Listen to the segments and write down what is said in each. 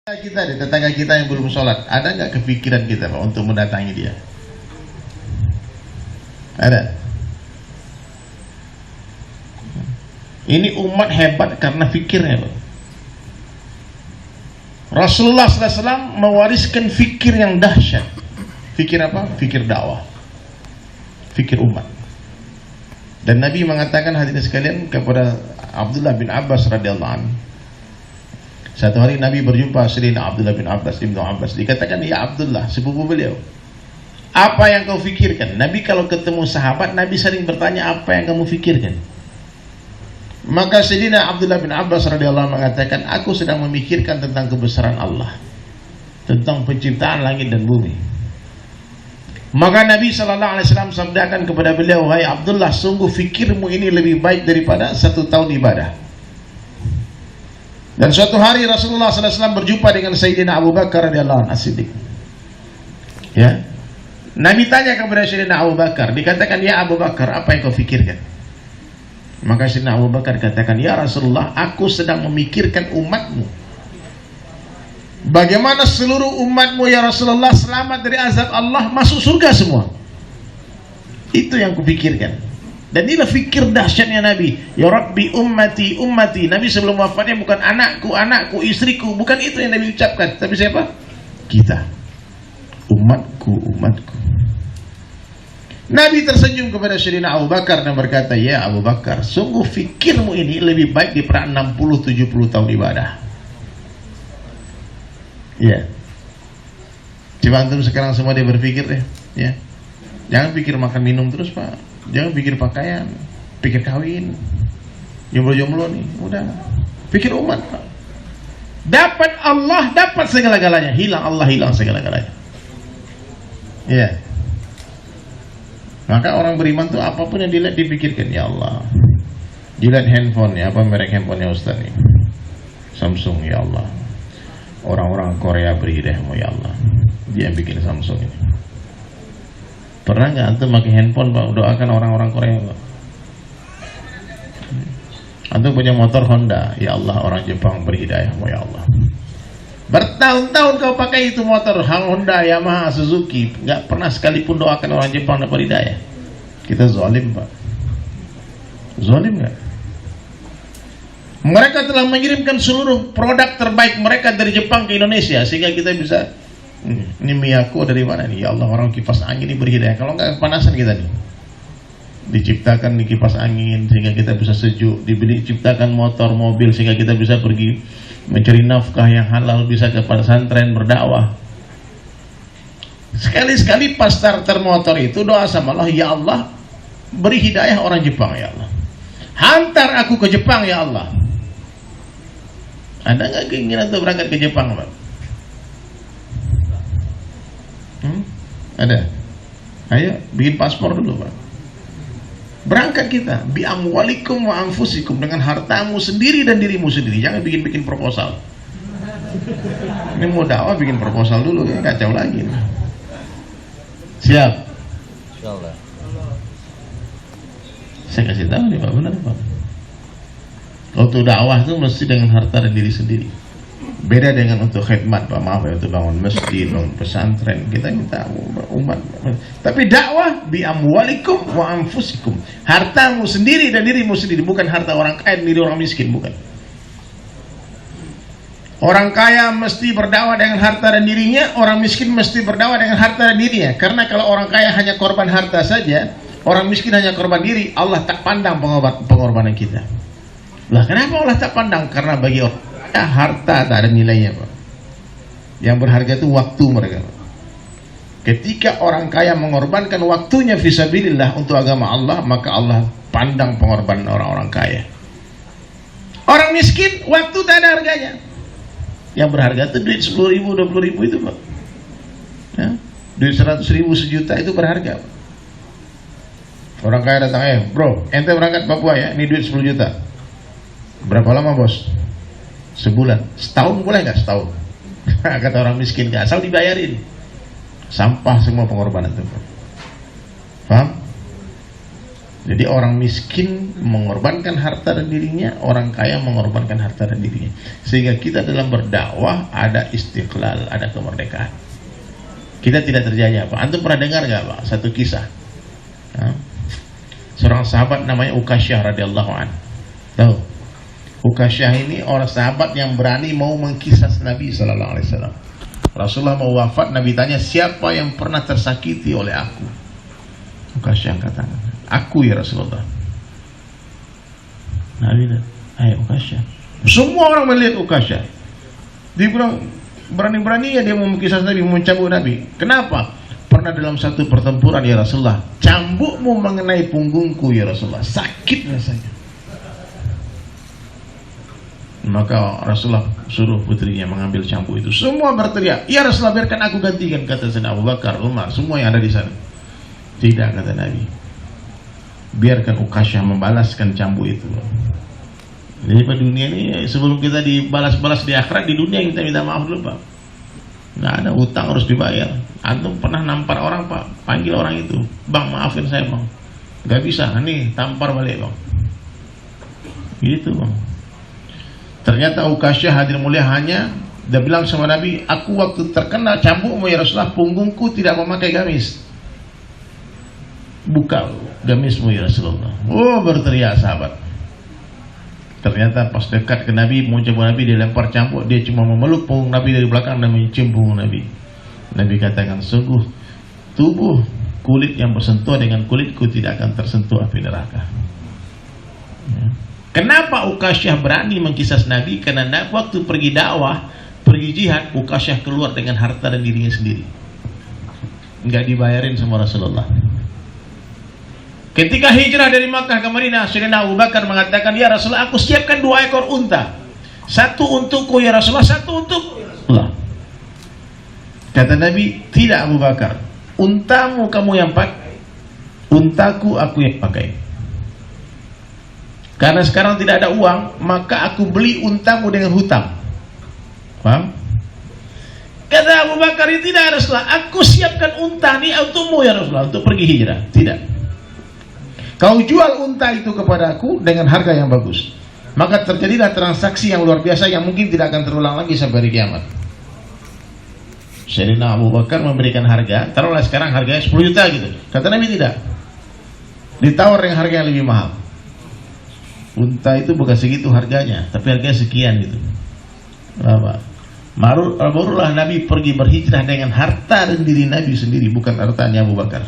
Kita di tetangga kita yang belum sholat, ada nggak kepikiran kita Pak untuk mendatangi dia? Ada. Ini umat hebat karena fikirnya Pak. Rasulullah SAW mewariskan fikir yang dahsyat. Fikir apa? Fikir dakwah, fikir umat. Dan Nabi mengatakan hadirin sekalian kepada Abdullah bin Abbas radhiyallahu anhu. Satu hari Nabi berjumpa Sayyidina Abdullah bin Abbas, Ibnu Abbas. Dikatakan, ya Abdullah, sepupu beliau, apa yang kau fikirkan? Nabi kalau ketemu sahabat, Nabi sering bertanya, apa yang kamu fikirkan? Maka Sayyidina Abdullah bin Abbas radhiyallahu mengatakan, aku sedang memikirkan tentang kebesaran Allah, tentang penciptaan langit dan bumi. Maka Nabi SAW sabdakan kepada beliau, hai Abdullah, sungguh fikirmu ini lebih baik daripada 1 tahun ibadah. Dan suatu hari Rasulullah SAW berjumpa dengan Sayyidina Abu Bakar radhiyallahu anhu as-Siddiq. Ya, Nabi tanya kepada Sayyidina Abu Bakar, dikatakan, ya Abu Bakar, apa yang kau fikirkan? Maka Sayyidina Abu Bakar katakan, ya Rasulullah, aku sedang memikirkan umatmu. Bagaimana seluruh umatmu ya Rasulullah selamat dari azab Allah, masuk surga semua. Itu yang kupikirkan. Dan inilah fikir dahsyatnya Nabi. Ya Rabbi ummati ummati. Nabi sebelum wafatnya bukan anakku anakku, istriku, bukan itu yang Nabi ucapkan. Tapi siapa? Kita. Umatku umatku. Nabi tersenyum kepada Sayyidina Abu Bakar dan berkata, ya Abu Bakar, sungguh fikirmu ini lebih baik daripada 60-70 tahun ibadah. Ya. Coba antum sekarang semua dia berpikir deh, ya. Jangan pikir makan minum terus Pak. Jangan pikir pakaian, pikir kawin, jomblo-jomblo nih, udah. Pikir umat Pak. Dapat Allah, dapat segala-galanya. Hilang Allah, hilang segala-galanya. Ya. Maka orang beriman tuh apapun yang dilihat dipikirkan, ya Allah. Dilihat handphonenya, apa merek handphonenya Ustaz nih? Samsung, ya Allah. Orang-orang Korea beri hidayahmu, ya Allah. Dia yang bikin Samsung ini. Pernah nggak antum pakai handphone Pak, doakan orang-orang Korea Pak? Antum punya motor Honda, ya Allah, orang Jepang beri hidayahmu, ya Allah. Bertahun-tahun kau pakai itu motor Honda, Yamaha, Suzuki, nggak pernah sekalipun doakan orang Jepang dapat hidayah. Kita zalim Pak. Zalim nggak? Mereka telah mengirimkan seluruh produk terbaik mereka dari Jepang ke Indonesia sehingga kita bisa. Ini Miyako dari mana nih? Ya Allah, orang kipas angin ini berhidayah. Kalau enggak panasan kita nih. Diciptakan di kipas angin sehingga kita bisa sejuk. Diciptakan motor, mobil sehingga kita bisa pergi mencari nafkah yang halal, bisa ke pesantren berdakwah. Sekali-sekali pas starter motor itu doa sama Allah, ya Allah, beri hidayah orang Jepang, ya Allah. Hantar aku ke Jepang, ya Allah. Ada nggak keinginan untuk berangkat ke Jepang, Pak? Ada. Ayo bikin paspor dulu Pak. Berangkat kita bi amwalikum wa anfusikum, dengan hartamu sendiri dan dirimu sendiri. Jangan bikin proposal. Ini mau dakwah bikin proposal dulu, ya kacau lagi. Siap? Insyaallah. Saya kasih tahu nih Pak, benar Pak. Untuk dakwah itu mesti dengan harta dan diri sendiri. Beda dengan untuk khidmat Pak, maaf ya, untuk bangun masjid, bangun pesantren, kita minta umat. Tapi dakwah bi amwalikum wa anfusikum, hartamu sendiri dan dirimu sendiri, bukan harta orang kaya dan diri orang miskin, bukan. Orang kaya mesti berdakwah dengan harta dan dirinya, orang miskin mesti berdakwah dengan harta dan dirinya. Karena kalau orang kaya hanya korban harta saja, orang miskin hanya korban diri, Allah tak pandang pengorbanan kita. Lah kenapa Allah tak pandang? Karena bagi orang harta tak ada nilainya Pak. Yang berharga itu waktu mereka Pak. Ketika orang kaya mengorbankan waktunya fisabilillah untuk agama Allah, maka Allah pandang pengorbanan orang-orang kaya. Orang miskin waktu tak ada harganya. Yang berharga itu duit 10.000, 20.000 itu Pak, ya? Duit 100.000, 1 juta itu berharga Pak. Orang kaya datang, bro, ente berangkat Papua ya, ini duit 10 juta. Berapa lama bos? Sebulan, setahun boleh nggak? Setahun. Kata orang miskin, nggak, asal dibayarin. Sampah semua pengorbanan itu. Paham? Jadi orang miskin mengorbankan harta dan dirinya, orang kaya mengorbankan harta dan dirinya. Sehingga kita dalam berdakwah ada istiqlal, ada kemerdekaan. Kita tidak terjadi apa. Antum pernah dengar nggak Pak satu kisah? Seorang sahabat namanya Ukasyah radhiyallahu anhu. Tahu? Ukasyah ini orang sahabat yang berani mau mengkisah Nabi sallallahu alaihi wasallam. Rasulullah mau wafat, Nabi tanya, siapa yang pernah tersakiti oleh aku? Ukasyah katakan, aku ya Rasulullah. Nabi bilang, ayo Ukasyah. Semua orang melihat Ukasyah. Dia bilang, berani-beraninya dia mau mengkisah Nabi, mau mencambuk Nabi. Kenapa? Pernah dalam satu pertempuran ya Rasulullah, cambukmu mengenai punggungku ya Rasulullah, sakit rasanya. Maka Rasulullah suruh putrinya mengambil cambuk itu. Semua berteriak, ya Rasulullah biarkan aku gantikan, kata Sayyidina Abu Bakar, Umar, semua yang ada di sana. Tidak, kata Nabi, biarkan Ukasyah membalaskan cambuk itu. Jadi pada dunia ini sebelum kita dibalas-balas di akhirat, di dunia kita minta maaf dulu Pak. Nggak ada utang harus dibayar. Antum pernah nampar orang Pak, panggil orang itu, bang maafin saya bang. Nggak bisa, nih tampar balik bang. Gitu bang. Ternyata Ukasyah hadir mulia hanya dia bilang sama Nabi, aku waktu terkena cambukmu ya Rasulullah, punggungku tidak memakai gamis. Buka gamismu ya Rasulullah. Oh, berteriak sahabat. Ternyata pas dekat ke Nabi, mau cambuk Nabi, dia lempar cambuk, dia cuma memeluk punggung Nabi dari belakang dan mencium punggung Nabi. Nabi katakan, sungguh tubuh kulit yang bersentuh dengan kulitku tidak akan tersentuh api neraka. Ya. Kenapa Ukasyah berani mengkisah Nabi? Karena waktu pergi dakwah, pergi jihad, Ukasyah keluar dengan harta dan dirinya sendiri. Enggak dibayarin sama Rasulullah. Ketika hijrah dari Makkah ke Madinah, Sayyidina Abu Bakar mengatakan, ya Rasulullah, aku siapkan 2 ekor unta. Satu untukku ya Rasulullah, satu untuk Allah. Kata Nabi, tidak Abu Bakar. Untamu kamu yang pakai, untaku aku yang pakai. Karena sekarang tidak ada uang, maka aku beli untamu dengan hutang. Paham? Kata Abu Bakar, tidak Rasulullah, aku siapkan unta ini untukmu ya Rasulullah, untuk pergi hijrah. Tidak. Kau jual unta itu kepada aku dengan harga yang bagus. Maka terjadilah transaksi yang luar biasa yang mungkin tidak akan terulang lagi sampai hari kiamat. Sayyidina Abu Bakar memberikan harga, taruhlah sekarang harganya 10 juta gitu. Kata Nabi tidak. Ditawar dengan harga yang lebih mahal. Unta itu bukan segitu harganya, tapi harganya sekian gitu. Berapa? Barulah Nabi pergi berhijrah dengan harta dan diri Nabi sendiri, bukan hartanya Abu Bakar.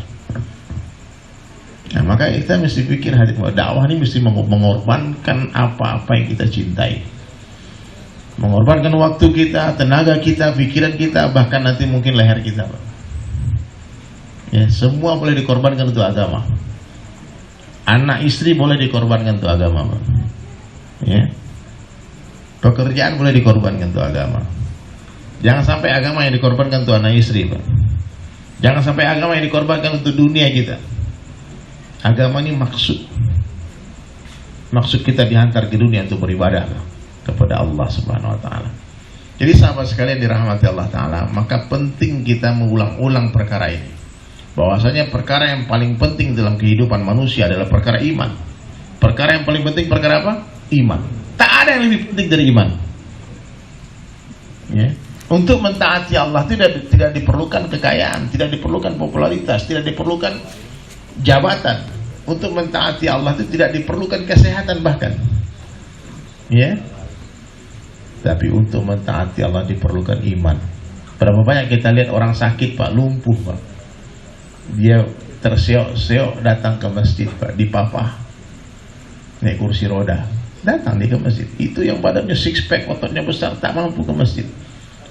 Nah, maka kita mesti pikir dakwah ini mesti mengorbankan apa-apa yang kita cintai. Mengorbankan waktu kita, tenaga kita, pikiran kita, bahkan nanti mungkin leher kita. Ya, semua boleh dikorbankan untuk agama. Anak istri boleh dikorbankan untuk agama, Pak. Ya. Pekerjaan boleh dikorbankan untuk agama. Jangan sampai agama yang dikorbankan untuk anak istri, Pak. Jangan sampai agama yang dikorbankan untuk dunia kita. Agama ini maksud kita dihantar ke dunia untuk beribadah kepada Allah Subhanahu wa taala. Jadi sahabat sekalian dirahmati Allah taala, maka penting kita mengulang-ulang perkara ini. Bahwasanya perkara yang paling penting dalam kehidupan manusia adalah perkara iman. Perkara yang paling penting perkara apa? Iman. Tak ada yang lebih penting dari iman. Ya. Untuk mentaati Allah tidak diperlukan kekayaan, tidak diperlukan popularitas, tidak diperlukan jabatan. Untuk mentaati Allah itu tidak diperlukan kesehatan bahkan. Ya. Tapi untuk mentaati Allah diperlukan iman. Berapa banyak kita lihat orang sakit Pak, lumpuh Pak. Dia terseok-seok datang ke masjid Pak, dipapah naik kursi roda, datang dia ke masjid. Itu yang badannya six pack, ototnya besar, tak mampu ke masjid.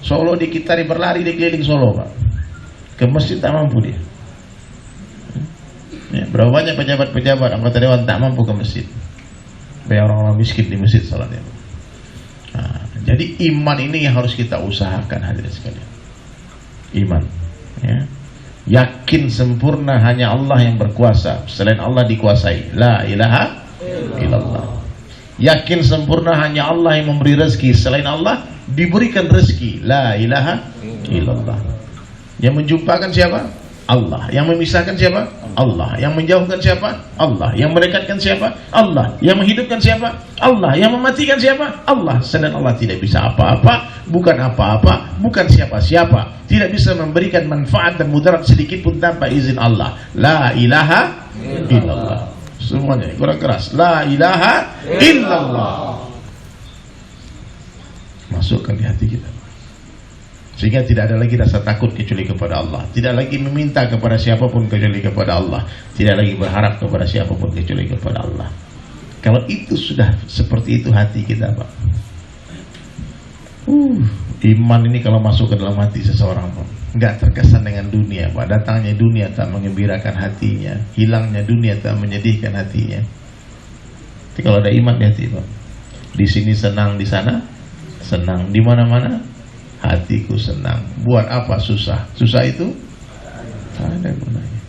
Solo dikitari berlari di keliling Solo Pak, ke masjid tak mampu dia. Ya, berapa banyak pejabat-pejabat anggota dewan tak mampu ke masjid. Banyak orang-orang miskin di masjid salatnya. Nah, jadi iman ini yang harus kita usahakan hadirin sekalian. Iman, ya. Yakin sempurna hanya Allah yang berkuasa, selain Allah dikuasai. La ilaha illallah. Yakin sempurna hanya Allah yang memberi rezeki, selain Allah diberikan rezeki. La ilaha illallah. Yang menjumpakan siapa? Allah. Yang memisahkan siapa? Allah. Yang menjauhkan siapa? Allah. Yang mendekatkan siapa? Allah. Yang menghidupkan siapa? Allah. Yang mematikan siapa? Allah. Sedang Allah tidak bisa apa-apa, bukan apa-apa, bukan siapa-siapa, tidak bisa memberikan manfaat dan mudarat sedikit pun tanpa izin Allah. La ilaha illallah. Semuanya kurang keras. La ilaha illallah. Masukkan di hati kita, sehingga tidak ada lagi rasa takut kecuali kepada Allah, tidak lagi meminta kepada siapapun kecuali kepada Allah, tidak lagi berharap kepada siapapun kecuali kepada Allah. Kalau itu sudah seperti itu hati kita, Pak, iman ini kalau masuk ke dalam hati seseorang, Pak, nggak terkesan dengan dunia, Pak. Datangnya dunia tak mengembirakan hatinya, hilangnya dunia tak menyedihkan hatinya. Tapi kalau ada iman di hati, Pak, di sini senang, di sana senang, di mana-mana hatiku senang. Buat apa susah? Susah itu ada gunanya.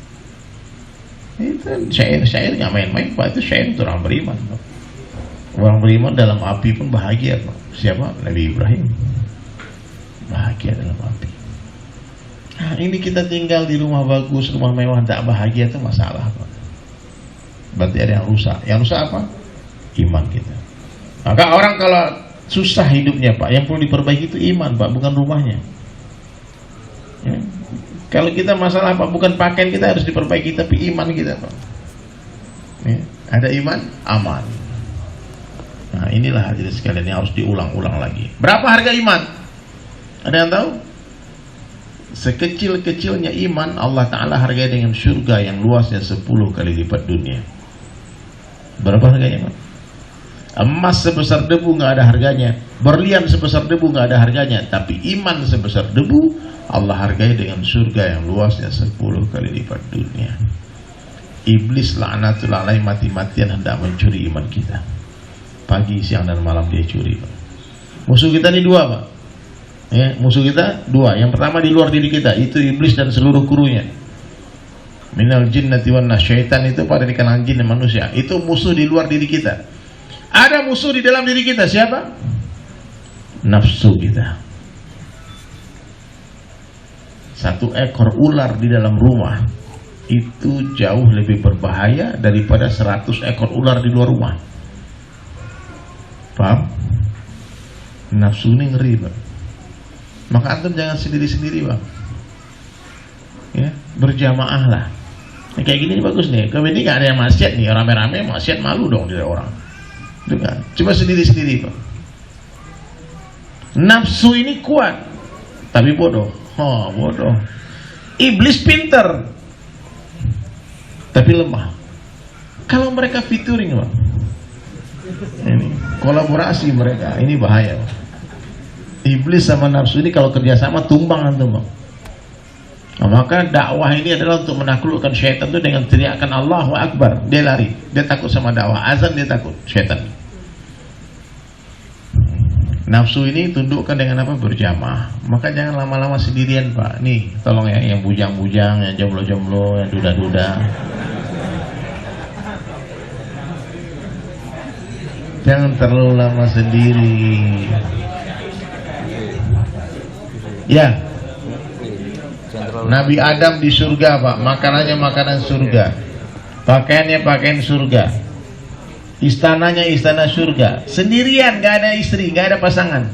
Itu syair nggak main-main, Pak. Itu syair untuk orang beriman, Pak. Orang beriman dalam api pun bahagia, Pak. Siapa? Nabi Ibrahim bahagia dalam api. Nah, ini kita tinggal di rumah bagus, rumah mewah, tak bahagia, itu masalah, Pak. Berarti ada yang rusak. Yang rusak apa? Iman kita. Maka orang kalau susah hidupnya, Pak, yang perlu diperbaiki itu iman, Pak, bukan rumahnya. Ya. Kalau kita masalah, Pak, bukan pakaian kita harus diperbaiki, tapi iman kita, Pak. Ya. Ada iman, aman. Nah, inilah hadirin sekalian yang harus diulang-ulang lagi. Berapa harga iman? Ada yang tahu? Sekecil-kecilnya iman, Allah Ta'ala hargai dengan surga yang luasnya 10 kali lipat dunia. Berapa harganya, Pak? Emas sebesar debu nggak ada harganya, berlian sebesar debu nggak ada harganya, tapi iman sebesar debu Allah hargai dengan surga yang luasnya 10 kali lipat dunia. Iblis laknatullah alaih mati-matian hendak mencuri iman kita. Pagi, siang, dan malam dia curi, Pak. Musuh kita ini dua, Pak. Ya, musuh kita dua. Yang pertama di luar diri kita, itu iblis dan seluruh kurunya. Minal jinnati wan nas, syaitan itu pada di kalangan jin dan manusia. Itu musuh di luar diri kita. Ada musuh di dalam diri kita, siapa? Nafsu kita. Satu ekor ular di dalam rumah itu jauh lebih berbahaya daripada 100 ekor ular di luar rumah. Paham? Nafsu ini ngeri, Pak. Maka antum jangan sendiri-sendiri, Bang. Ya, berjamaah lah. Nah, kayak gini bagus nih. Kalau ini gak ada yang maksiat nih, rame-rame maksiat, malu dong dari orang. Dengar, coba sendiri-sendiri, Pak. Nafsu ini kuat, tapi bodoh. Oh, bodoh. Iblis pinter, tapi lemah. Kalau mereka featuring, Pak, ini kolaborasi mereka, ini bahaya, Pak. Iblis sama nafsu ini kalau kerjasama tumbang antum, Pak. Nah, maka dakwah ini adalah untuk menaklukkan syaitan itu dengan teriakan Allahu Akbar. Dia lari, dia takut sama dakwah. Azan dia takut, syaitan. Nafsu ini tundukkan dengan apa? Berjamaah. Maka jangan lama-lama sendirian, Pak. Nih, tolong ya, yang bujang-bujang, yang jomblo-jomblo, yang duda-duda. Jangan terlalu lama sendiri. Ya. Nabi Adam di surga, Pak, makanannya makanan surga, pakaiannya pakaian surga, istananya istana surga, sendirian, gak ada istri, gak ada pasangan.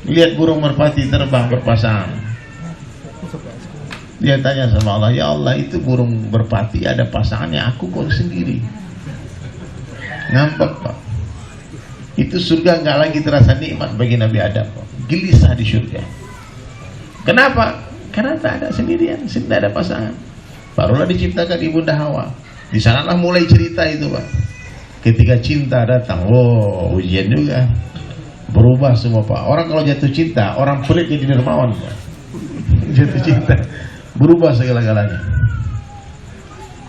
Lihat burung merpati terbang berpasangan. Dia tanya sama Allah, ya Allah, itu burung merpati ada pasangannya, aku kok sendiri. Ngambek, Pak. Itu surga gak lagi terasa nikmat bagi Nabi Adam, Pak. Gelisah di surga. Kenapa? Karena tak ada sendirian, tidak ada pasangan. Barulah diciptakan Ibunda Hawa. Di sanalah mulai cerita itu, Pak. Ketika cinta datang, wow, ujian juga. Berubah semua, Pak. Orang kalau jatuh cinta, orang pelit jadi dermawan, Pak. Jatuh cinta, berubah segala-galanya.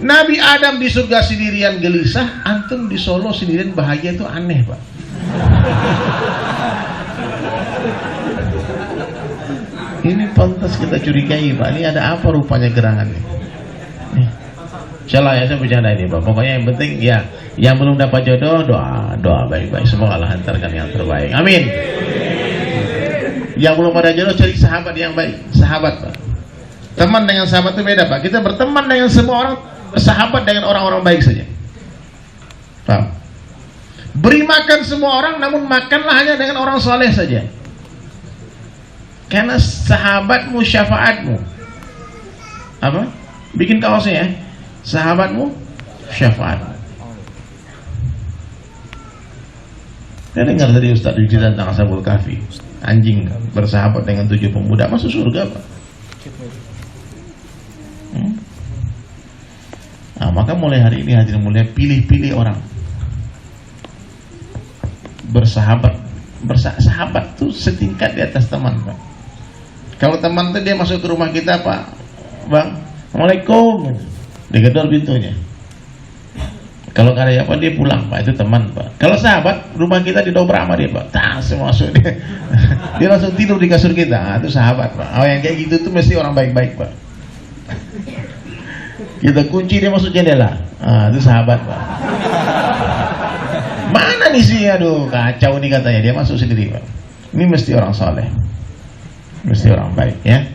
Nabi Adam di surga sendirian gelisah, antum di Solo sendirian bahagia, itu aneh, Pak. Ini pantas kita curigai, Pak. Ini ada apa rupanya gerangan ini? Insyaallah ya, saya bercanda ini, Pak. Pokoknya yang penting ya, yang belum dapat jodoh, doa baik-baik. Semoga Allah hantarkan yang terbaik. Amin. Yang belum ada jodoh, cari sahabat yang baik. Sahabat, Pak. Teman dengan sahabat itu beda, Pak. Kita berteman dengan semua orang, bersahabat dengan orang-orang baik saja. Paham? Beri makan semua orang, namun makanlah hanya dengan orang soleh saja. Karena sahabatmu syafaatmu. Apa? Bikin kaosnya ya. Sahabatmu syafaat. Saya dengar tadi Ustaz cerita tentang Ashabul Kahfi. Anjing bersahabat dengan 7 pemuda masuk surga, Pak. Nah, maka mulai hari ini hadirin mulia, pilih-pilih orang. Bersahabat tuh setingkat di atas teman, Pak. Kalau teman tuh dia masuk ke rumah kita, Pak, Bang, Assalamualaikum, digedor pintunya. Kalau nggak ada apa dia pulang, Pak, itu teman, Pak. Kalau sahabat, rumah kita didobrak sama dia, Pak, tas masuk dia, dia langsung tidur di kasur kita. Nah, itu sahabat, Pak. Oh, yang kayak gitu tuh mesti orang baik-baik, Pak. Kita kunci dia masuk jendela. Ah, itu sahabat, Pak. Mana nih sih, aduh kacau nih katanya, dia masuk sendiri, Pak. Ini mesti orang soleh, mesti orang baik, ya.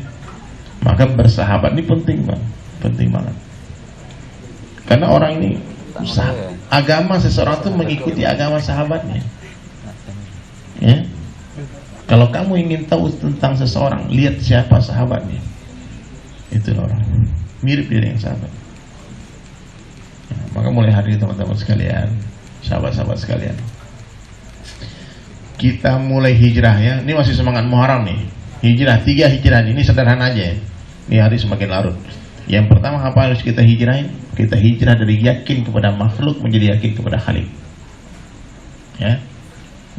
Maka bersahabat ini penting, Pak, penting banget. Karena orang ini agama seseorang itu mengikuti agama sahabatnya, ya. Kalau kamu ingin tahu tentang seseorang, lihat siapa sahabatnya. Itu orang mirip dia dengan sahabat. Nah, maka mulai hari ini teman-teman sekalian, sahabat-sahabat sekalian, kita mulai hijrah, ya. Ini masih semangat Muharram nih. Hijrah, 3 hijrah ini sederhana aja, ya. Ini hari semakin larut. Yang pertama apa harus kita hijrahin? Kita hijrah dari yakin kepada makhluk menjadi yakin kepada Khalik. Ya.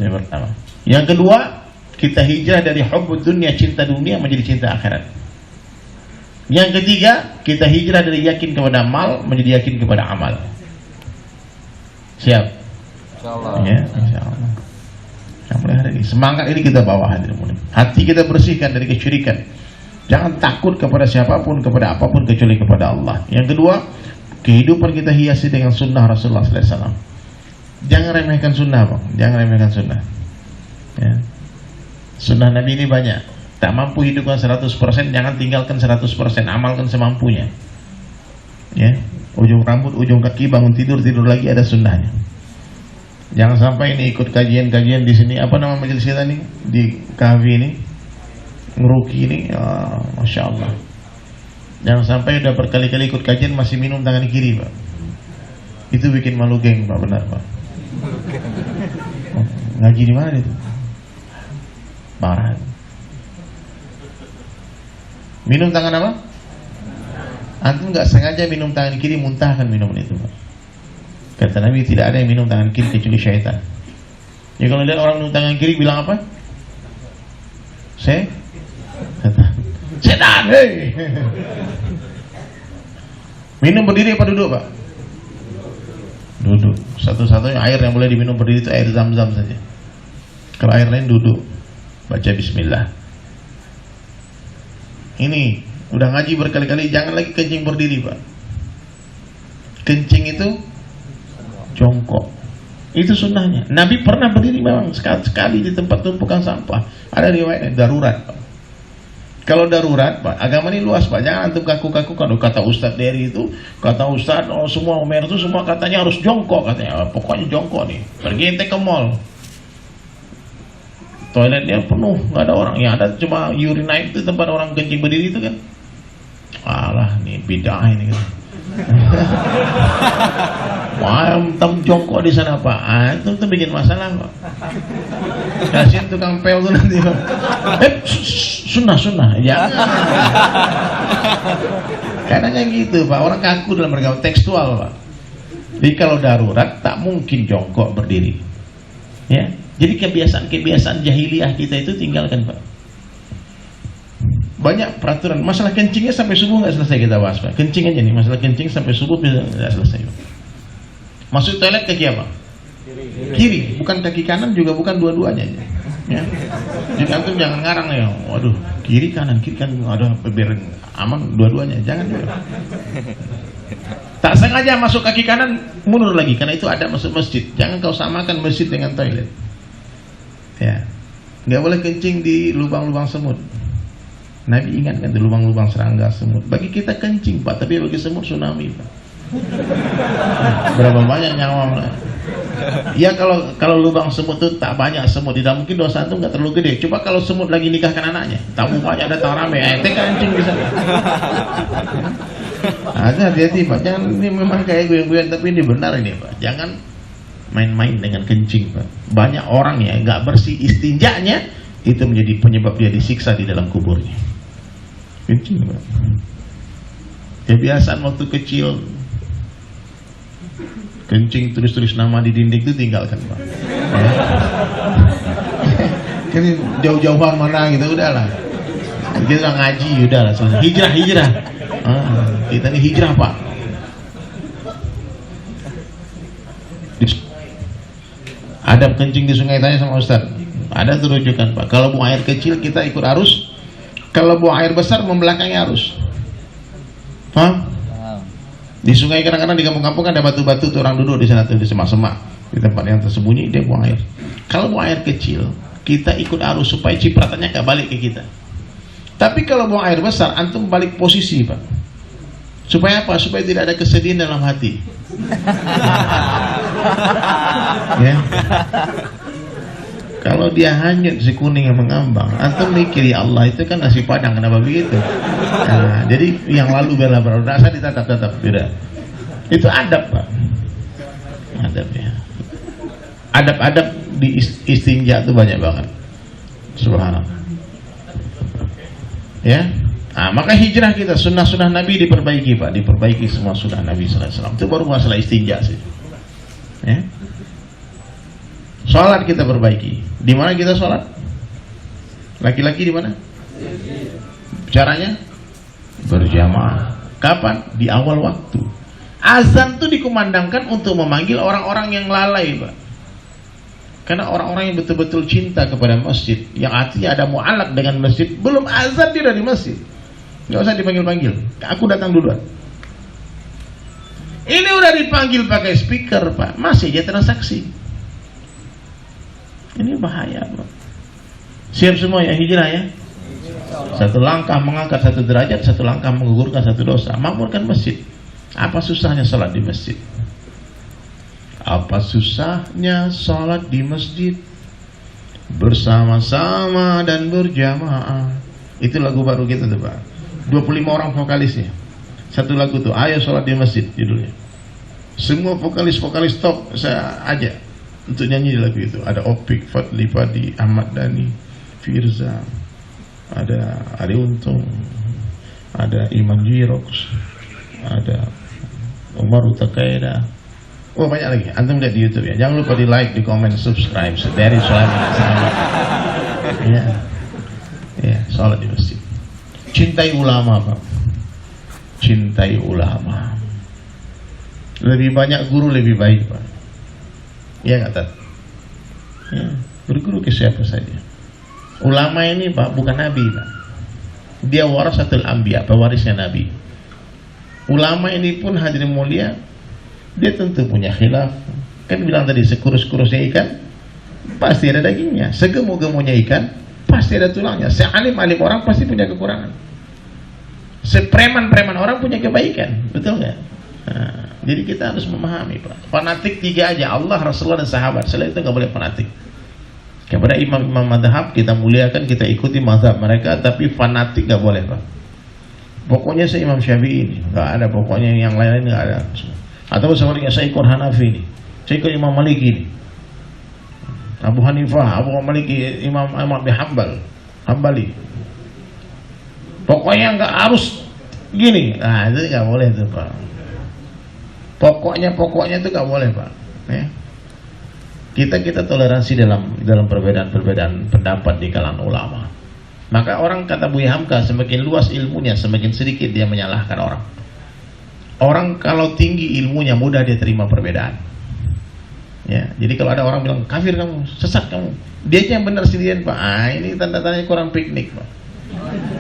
Yang pertama. Yang kedua, kita hijrah dari hubbud dunya, cinta dunia, menjadi cinta akhirat. Yang ketiga, kita hijrah dari yakin kepada mal menjadi yakin kepada amal. Siap? Insyaallah. Ya, insyaallah. Mulai hari ini semangat ini kita bawa, hadirin mulia. Hati kita bersihkan dari kesyirikan. Jangan takut kepada siapapun, kepada apapun kecuali kepada Allah. Yang kedua, kehidupan kita hiasi dengan sunnah Rasulullah SAW. Jangan remehkan sunnah, Bang. Jangan remehkan sunnah. Ya. Sunnah Nabi ini banyak. Tak mampu hidupkan 100%, jangan tinggalkan 100%. Amalkan semampunya. Ya. Ujung rambut, ujung kaki, bangun tidur, tidur lagi, ada sunnahnya. Jangan sampai ini ikut kajian-kajian di sini. Apa nama majelis kita nih di Kahfi ini? Ngeruki ini, Masya Allah. Jangan sampai udah berkali-kali ikut kajian masih minum tangan kiri, Pak. Itu bikin malu geng, Pak, benar, Pak. Ngaji di mana itu? Parah. Minum tangan apa? Antum nggak sengaja minum tangan kiri, muntahkan minuman itu, Pak. Kata Nabi, tidak ada yang minum tangan kiri kecuali syaitan. Ya, kalau lihat orang minum tangan kiri bilang apa? Setan, hei. Minum berdiri apa duduk, Pak? Duduk. Satu-satunya air yang boleh diminum berdiri itu air zam-zam saja. Kalau air lain duduk, baca bismillah. Ini udah ngaji berkali-kali, jangan lagi kencing berdiri, Pak. Kencing itu jongkok. Itu sunnahnya. Nabi pernah berdiri memang sekali di tempat tumpukan sampah. Ada riwayatnya, darurat, Pak. Kalau darurat, Pak, agama ini luas, Pak. Jangan antum kaku-kaku. Kalau kata Ustadz Dery itu, kata Ustadz, oh, semua Umer itu semua katanya harus jongkok, katanya. Pokoknya jongkok nih. Pergi ente ke mall, toiletnya penuh, nggak ada orang. Yang ada cuma urinate itu, tempat orang kencing berdiri itu kan. Alah, nih bid'ah ini kan. Wah, tem jongkok di sana, Pak. Ah, itu bikin masalah, Pak. Kasihin tukang pel tuh nanti, Pak. Sunnah, jangan. Kadang gitu, Pak. Orang kaku dalam bergaul, tekstual, Pak. Jadi kalau darurat tak mungkin jongkok berdiri. Ya. Jadi kebiasaan jahiliyah kita itu tinggalkan, Pak. Banyak peraturan. Masalah kencingnya sampai subuh nggak selesai kita bahas, Pak. Kencing aja nih, masalah kencing sampai subuh nggak selesai, Pak. Masuk toilet kaki apa? Kiri. Bukan kaki kanan, juga bukan dua-duanya. Ya. Jadi antum jangan ngarang ya. Waduh, kiri kanan, ada biar aman dua-duanya. Jangan juga. Tak sengaja masuk kaki kanan, mundur lagi karena itu ada masuk masjid. Jangan kau samakan masjid dengan toilet. Ya. Nggak boleh kencing di lubang-lubang semut. Nabi ingatkan tuh lubang-lubang serangga, semut. Bagi kita kencing Pak, tapi bagi semut tsunami Pak. Berapa banyak nyawa? Ya kalau lubang semut itu tak banyak semut, tidak mungkin dosa itu nggak terlalu gede. Coba kalau semut lagi nikahkan anaknya, tamu banyak datang rame, kencing bisa. Hati-hati Pak, jangan, ini memang kayak gue tapi ini benar ini Pak. Jangan main-main dengan kencing Pak. Banyak orang ya nggak bersih istinjanya, itu menjadi penyebab dia disiksa di dalam kuburnya. Kencing Pak. Kebiasaan waktu kecil kencing tulis-tulis nama di dinding itu tinggalkan Pak. Ya. Kan jauh-jauhan mana gitu udahlah. Kita ngaji udahlah, hijrah. Kita ini hijrah Pak. Adab kencing di sungai, tanya sama Ustaz. Ada tuh rujukan Pak. Kalau buang air kecil kita ikut arus. Kalau buang air besar membelakangi arus. Paham? Di sungai kadang-kadang di kampung-kampung ada batu-batu tuh orang duduk di sana tuh di semak-semak, di tempat yang tersembunyi dia buang air. Kalau buang air kecil kita ikut arus supaya cipratannya gak balik ke kita. Tapi kalau buang air besar antum balik posisi Pak. Supaya apa? Supaya tidak ada kesedihan dalam hati. Ya. Kalau dia hanyut si kuning yang mengambang, antum mikir ya Allah itu kan nasi padang, kenapa begitu? Nah, jadi yang lalu biarlah berasa ditatap-tatap, tidak. Itu adab Pak. Adab ya. Adab-adab di istinja itu banyak banget. Subhanallah. Ya. Nah, maka hijrah kita, sunnah-sunnah Nabi diperbaiki Pak, diperbaiki semua sunnah Nabi sallallahu alaihi wasallam. Itu baru masalah istinja sih. Ya. Sholat kita perbaiki. Di mana kita sholat? Laki-laki di mana? Caranya berjamaah. Kapan? Di awal waktu. Azan itu dikumandangkan untuk memanggil orang-orang yang lalai Pak. Karena orang-orang yang betul-betul cinta kepada masjid, yang artinya ada mu'alaq dengan masjid, belum azan dia udah di masjid. Nggak usah dipanggil-panggil, aku datang duluan. Ini udah dipanggil pakai speaker Pak, masih aja transaksi. Ini bahaya Pak. Siap semua ya hijrah ya. Satu langkah mengangkat satu derajat, satu langkah menggugurkan satu dosa. Makmurkan masjid. Apa susahnya sholat di masjid? Apa susahnya sholat di masjid? Bersama-sama dan berjamaah. Itu lagu baru kita tuh Pak. 25 orang vokalisnya. Satu lagu tuh, ayo sholat di masjid judulnya. Semua vokalis-vokalis top saya ajak untuk nyanyi di lagu itu. Ada Opik, Fadli Padi, Ahmad Dhani, Firza, ada Ari Untung, ada Iman Jirox, ada Umar Utakaida. Oh banyak lagi. Antum lihat di YouTube ya. Jangan lupa di like, di komen, subscribe. Dari Sulaiman. Ya, ya, sholat di masjid. Cintai ulama Pak. Cintai ulama. Lebih banyak guru lebih baik Pak. Ya nggak Tat? Ya, berguru ke siapa saja. Ulama ini Pak bukan nabi Pak. Dia warasatul anbiya, pewarisnya nabi. Ulama ini pun hadirin mulia, dia tentu punya khilaf. Kan bilang tadi sekurus-kurusnya ikan pasti ada dagingnya, segemu-gemunya ikan pasti ada tulangnya. Sealim-alim orang pasti punya kekurangan. Sepreman-preman orang punya kebaikan, betul nggak? Nah, jadi kita harus memahami Pak. Fanatik 3 aja, Allah, Rasulullah dan sahabat. Selain itu nggak boleh fanatik. Kepada imam-imam madhab kita muliakan, kita ikuti madhab mereka, tapi fanatik nggak boleh Pak. Pokoknya saya Imam Syafi'i ini, nggak ada pokoknya yang lain-lain nggak ada. Atau sebaliknya saya ikut Hanafi ini, saya ikut Imam Maliki ini, Abu Hanifah, Abu Maliki, Imam Ahmad bin Hambali. Pokoknya nggak harus gini, nah itu nggak boleh tuh Pak. Pokoknya itu nggak boleh Pak. Ya. Kita toleransi dalam perbedaan pendapat di kalangan ulama. Maka orang kata Buya Hamka, semakin luas ilmunya, semakin sedikit dia menyalahkan orang. Orang kalau tinggi ilmunya mudah dia terima perbedaan. Ya, jadi kalau ada orang bilang kafir kamu, sesat kamu, dia aja yang benar sendirian Pak. Ah, ini tanda-tandanya kurang piknik Pak.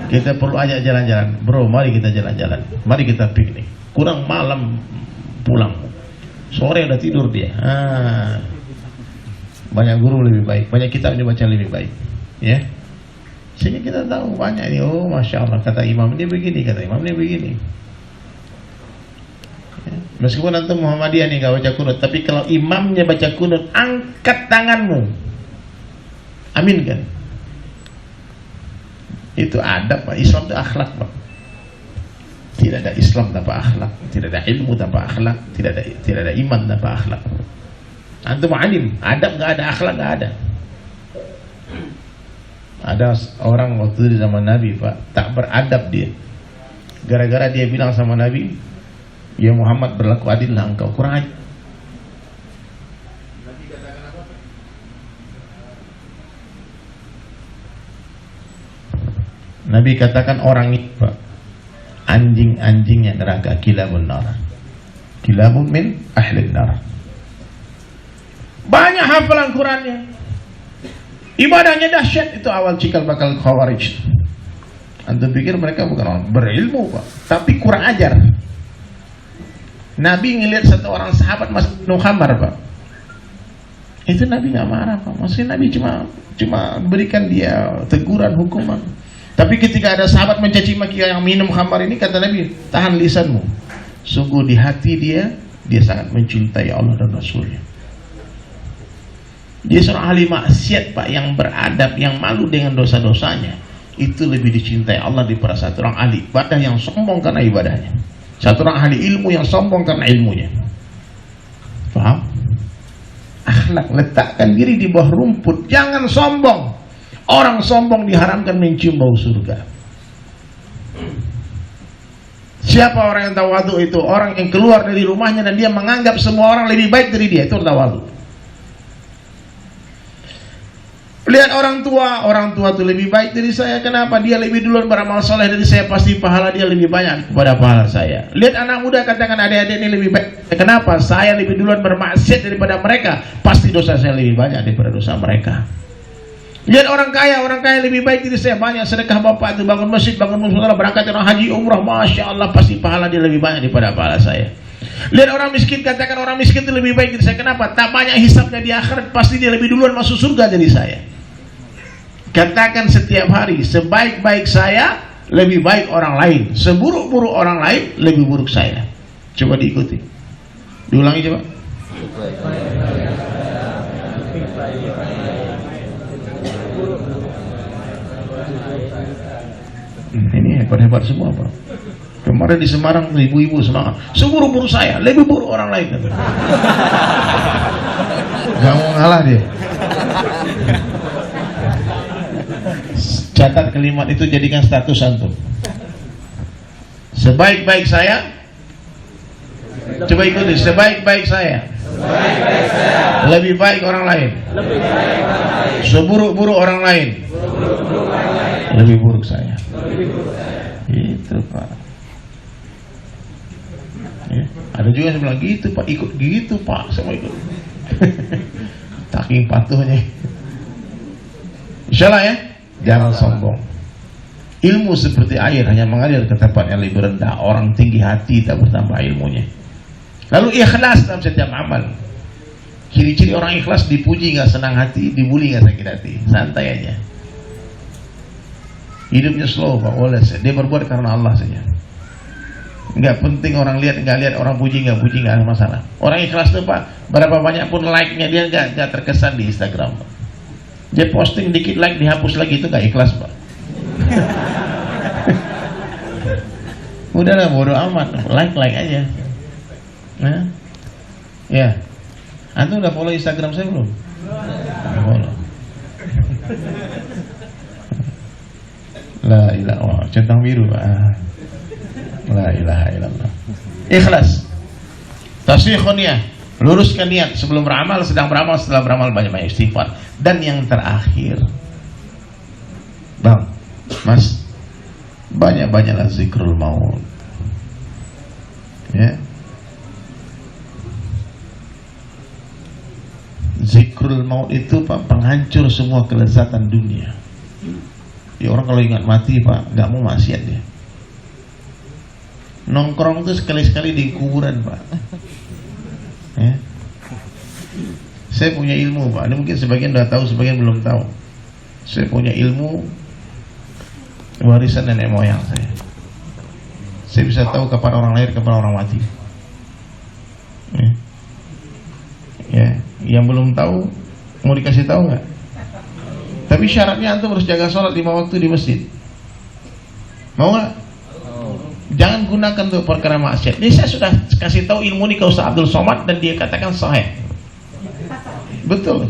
Kita perlu ajak jalan-jalan, bro. Mari kita jalan-jalan, mari kita piknik. Kurang malam pulang, sore udah tidur dia. Banyak guru lebih baik, banyak kitab dibaca lebih baik. Ya, Sehingga kita tahu banyak ini, oh Masya Allah, kata imam ini begini, kata imam ini begini. Ya. Meskipun nanti Muhammadiyah nih gak baca kunut, tapi kalau imamnya baca kunut, angkat tanganmu, amin kan? Itu adab Pak. Islam itu akhlak Pak. Tidak ada Islam tanpa akhlak, tidak ada ilmu tanpa akhlak, tidak ada iman tanpa akhlak. Antum alim, adab gak ada, akhlak gak ada. Ada orang waktu di zaman Nabi Pak, tak beradab dia. Gara-gara dia bilang sama Nabi, ya Muhammad, berlaku adillah engkau, kurang ajar. Nabi katakan apa? Nabi katakan orang itu Pak, anjing-anjingnya neraka, kilabun nar. Kilabun min ahli nar. Banyak hafalan Qurannya, ibadahnya dahsyat. Itu awal cikal bakal Khawarij. Antum pikir mereka bukan orang berilmu Pak, tapi kurang ajar. Nabi ngelihat satu orang sahabat masuk khamar Pak, itu Nabi nggak marah Pak. Maksudnya Nabi cuma berikan dia teguran, hukuman. Tapi ketika ada sahabat mencaci maki yang minum khamar ini, kata Nabi, tahan lisanmu. Sungguh di hati dia sangat mencintai Allah dan Rasulnya. Dia seorang ahli maksiat Pak, yang beradab, yang malu dengan dosa-dosanya, itu lebih dicintai Allah daripada satu orang ahli ibadah yang sombong karena ibadahnya, satu orang ahli ilmu yang sombong karena ilmunya. Paham? Akhlak, letakkan diri di bawah rumput, jangan sombong. Orang sombong diharamkan mencium bau surga. Siapa orang yang tawadhu itu? Orang yang keluar dari rumahnya dan dia menganggap semua orang lebih baik dari dia, itu tawadhu. Lihat orang tua itu lebih baik dari saya. Kenapa? Dia lebih duluan beramal soleh dari saya, pasti pahala dia lebih banyak kepada pahala saya. Lihat anak muda, katakan adik-adik ini lebih baik. Kenapa? Saya lebih duluan bermaksiat daripada mereka, pasti dosa saya lebih banyak daripada dosa mereka. Lihat orang kaya lebih baik dari saya, banyak sedekah bapak itu, bangun masjid, bangun musola, berangkat orang haji umrah, Masya Allah, pasti pahala dia lebih banyak daripada pahala saya. Lihat orang miskin, katakan orang miskin itu lebih baik dari saya. Kenapa? Tak banyak hisabnya di akhirat, pasti dia lebih duluan masuk surga dari saya. Katakan setiap hari, sebaik-baik saya lebih baik orang lain, seburuk-buruk orang lain lebih buruk saya. Coba diikuti, diulangi coba. Ini hebat-hebat semua Pak. Kemarin di Semarang ibu-ibu semangat, seburuk-buruk saya lebih buruk orang lain. Gak mau ngalah dia. Catat kalimat itu, jadikan status antum. Sebaik-baik saya, coba ikuti, sebaik-baik saya lebih baik orang lain, seburuk-buruk orang lain lebih buruk saya. Itu Pak ya. Ada juga yang bilang gitu Pak, ikut gitu Pak, semua ikut. Taking patuhnya. Insyaallah ya, jangan sombong. Ilmu seperti air, hanya mengalir ke tempat yang lebih rendah. Orang tinggi hati tak bertambah ilmunya. Lalu ikhlas dalam setiap amal. Ciri-ciri orang ikhlas, dipuji nggak senang hati, dibully nggak sakit hati, santai aja. Hidupnya slow Pak, Wallace. Dia berbuat karena Allah saja. Nggak penting orang lihat, nggak lihat, orang puji nggak ada masalah. Orang ikhlas tuh Pak, berapa banyak pun like-nya dia nggak terkesan di Instagram Pak. Dia posting dikit like dihapus lagi, itu nggak ikhlas Pak. Udahlah, bodo amat, like aja. Nah, ya, antum udah follow Instagram saya belum? Follow. La ilaha illallah, centang biru Pak. La ilaha illallah. Ikhlas. Tasfiqun niyah, luruskan niat sebelum beramal, sedang beramal, setelah beramal, banyak-banyak istighfar. Dan yang terakhir, Bang, Mas, banyak-banyaklah zikrul maut. Ya. Zikrul maut itu Pak, penghancur semua kelezatan dunia. Ya, orang kalau ingat mati Pak, nggak mau maksiat dia. Nongkrong tuh sekali-sekali di kuburan Pak. Ya. Saya punya ilmu Pak, ini mungkin sebagian udah tahu, sebagian belum tahu. Saya punya ilmu warisan nenek moyang saya. Saya bisa tahu kapan orang lahir, kapan orang mati. Ya, yang belum tahu mau dikasih tahu nggak? Tapi syaratnya antum harus jaga sholat 5 waktu di masjid. Mau nggak? Jangan gunakan untuk perkara maksiat. Ini saya sudah kasih tahu ilmu ini ke Ustaz Abdul Somad dan dia katakan sahih. Betul.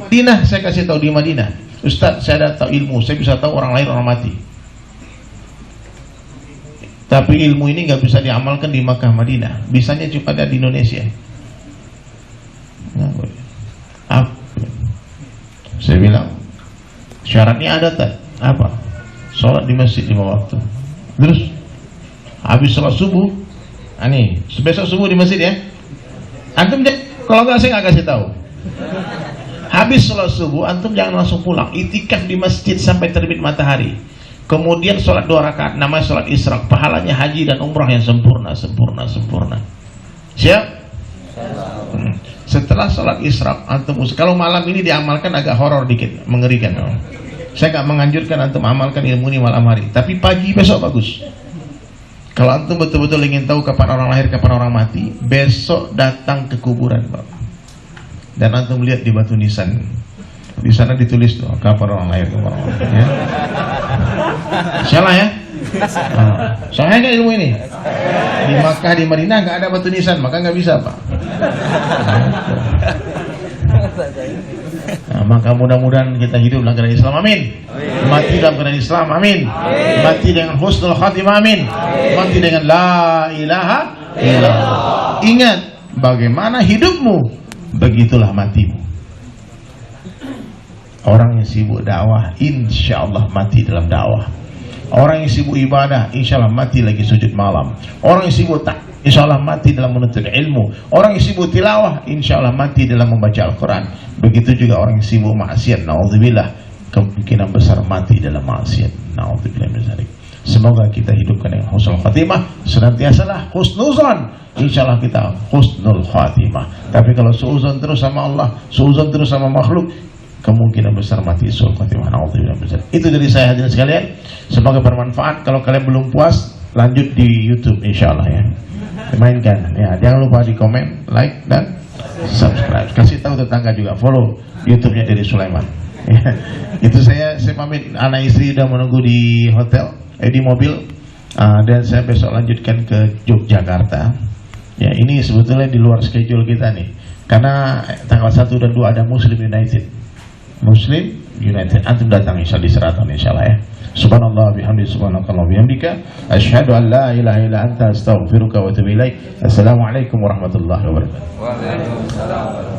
Madinah saya kasih tahu di Madinah. Ustaz, saya ada tahu ilmu, saya bisa tahu orang lahir, orang mati. Tapi ilmu ini nggak bisa diamalkan di Makkah, Madinah. Bisanya cuma ada di Indonesia. Saya bilang syaratnya ada tak? Apa? Sholat di masjid 5 waktu. Terus habis sholat subuh, nih besok subuh di masjid ya. Antum kalau nggak saya nggak kasih tahu. Habis sholat subuh antum jangan langsung pulang. Itikaf di masjid sampai terbit matahari. Kemudian sholat 2 rakaat, namanya sholat isyraq. Pahalanya haji dan umrah yang sempurna. Siap? Setelah sholat isyraq antum, kalau malam ini diamalkan agak horor dikit, mengerikan. Saya nggak menganjurkan antum amalkan ilmu ini malam hari, tapi pagi besok bagus. Kalau antum betul-betul ingin tahu kapan orang lahir, kapan orang mati, besok datang ke kuburan, Pak. Dan antum lihat di batu nisan, di sana ditulis tuh kapan orang lahir, kapan orang mati. Ya. Salah ya? Soalnya nggak ilmu ini. Di Makkah, di Madinah nggak ada batu nisan, maka nggak bisa, Pak. Nah, maka mudah-mudahan kita hidup dalam keadaan Islam, amin. Mati dalam keadaan Islam, amin. Mati dengan husnul khatimah, amin. Mati dengan la ilaha illallah. Ingat, bagaimana hidupmu, begitulah matimu. Orang yang sibuk dakwah, insya Allah mati dalam dakwah. Orang yang sibuk ibadah, insya Allah mati lagi sujud malam. Orang yang sibuk tak, insya Allah mati dalam menuntut ilmu. Orang yang sibuk tilawah, insya Allah mati dalam membaca Al-Quran. Begitu juga orang yang sibuk maksiat, na'udzubillah, kemungkinan besar mati dalam maksiat. Na'udzubillah min dzalik. Semoga kita hidupkan dengan husnul khatimah, senantiasalah husnuzon. Insya Allah kita husnul khatimah. Tapi kalau suuzon terus sama Allah, suuzon terus sama makhluk, kemungkinan besar mati sul khatimah. Na'udzubillah min dzalik. Itu dari saya, hadirin sekalian. Semoga bermanfaat. Kalau kalian belum puas, lanjut di YouTube insyaallah ya. Mainkan ya, jangan lupa di komen, like dan subscribe. Kasih tahu tetangga juga follow YouTube-nya dari Sulaiman. Ya. Itu saya pamit. Anak istri sudah menunggu di hotel, di mobil, dan saya besok lanjutkan ke Yogyakarta. Ya, ini sebetulnya di luar schedule kita nih, karena tanggal 1 dan 2 ada Muslim United. Antum datang insyaallah di Seratan insyaallah ya. Subhanallah bihamdi, subhanakallah bihamdika, asyhadu an la ilaha illa anta, astaghfiruka wa atubu ilaik. Assalamualaikum warahmatullahi wabarakatuh. Waalaikumsalam.